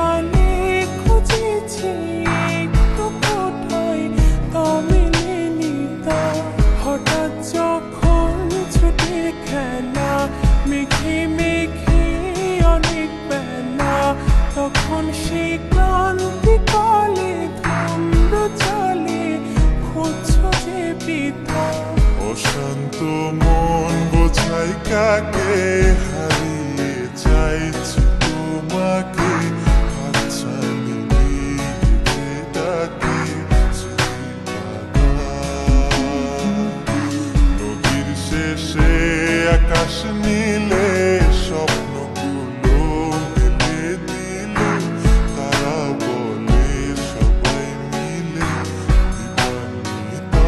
সালে খুঁজেছি একটু কোথায়, তা মেলেনি তা। হঠাৎ যখন ছুটে খেলা মেঘে মেঘে অনেক বেলা, তখন সে ক্লান্তি কালে ধূম্র চালে খুঁজছো যে পিতা। অশান্ত মন বোঝাই কাকে, হারিয়ে চাইছি তোমাকে, হাতছানি দিয়ে ডাকে নদীর শেষে আকাশ নীলে, স্বপ্নগুলো মেলে দিলে, তারা বলে সবাই মিলে দিবানিতা।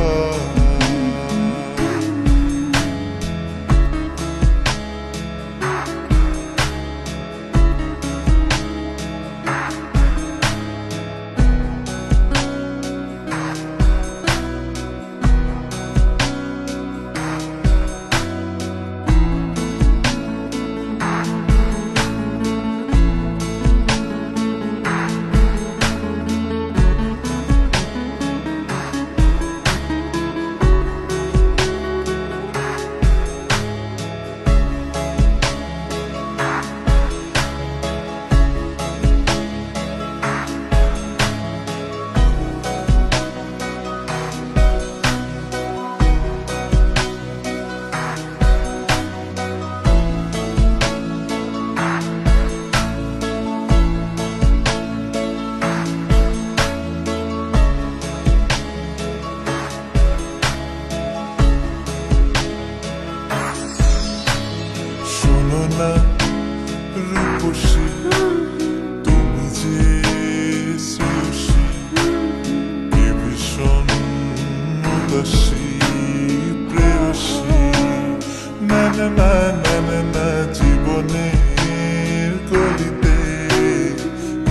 রূপসী তুমি যে শ্রেয়সী, কে ভীষণ উদাসী প্রেয়সী। না না না না না না, জীবনের গলিতে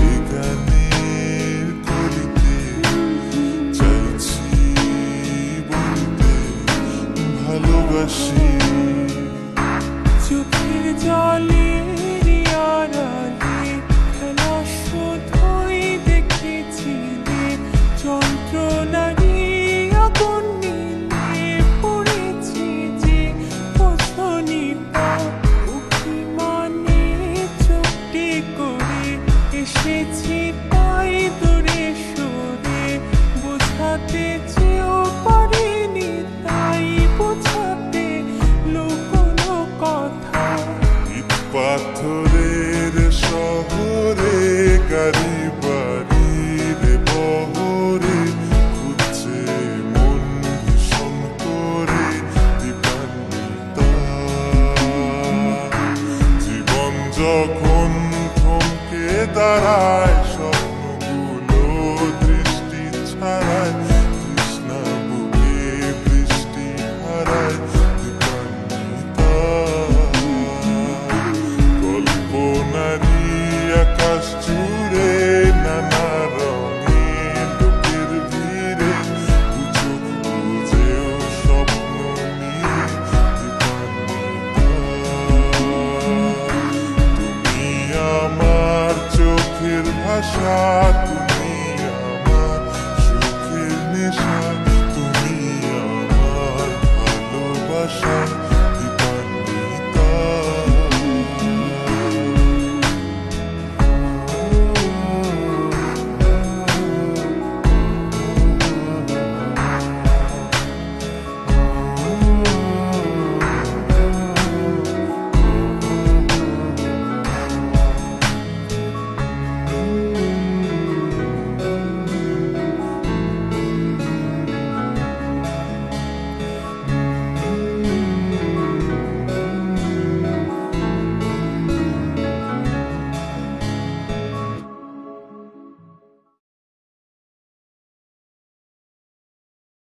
এ গানের কলিতে চাইছি বলতে ভালোবাসি। চোখের জলের আড়ালে খেলা শুধুই দেখেছিলে, যন্ত্রণারই আগুন নিয়ে পড়েছি যে বোঝনিতা। অভিমানে চুপটি করে এসেছি তাই দূরে সরে, বোঝাতে চেয়েও পারিনি তাই বোঝাতে লুকোনো কথা। ইট পাথরের শহরে গাড়ি বাড়ির বহরে, খুঁজছে মন ভীষণ করে দিবানিতা। জীবন যখন থমকে দাঁড়ায়, স্বপ্নগুলো দৃষ্টি ছাড়ায়, তৃষ্ণা বুকে বৃষ্টি হারায় দিবানিতা। কল্পনারি আকাশ জুড়ে নানা রঙে লোকের ভিড়ে, উঁচু খুঁজেও স্বপ্ন নিয়ে দিবানিতা। তুমি আমার চোখের ভাষা, তুমি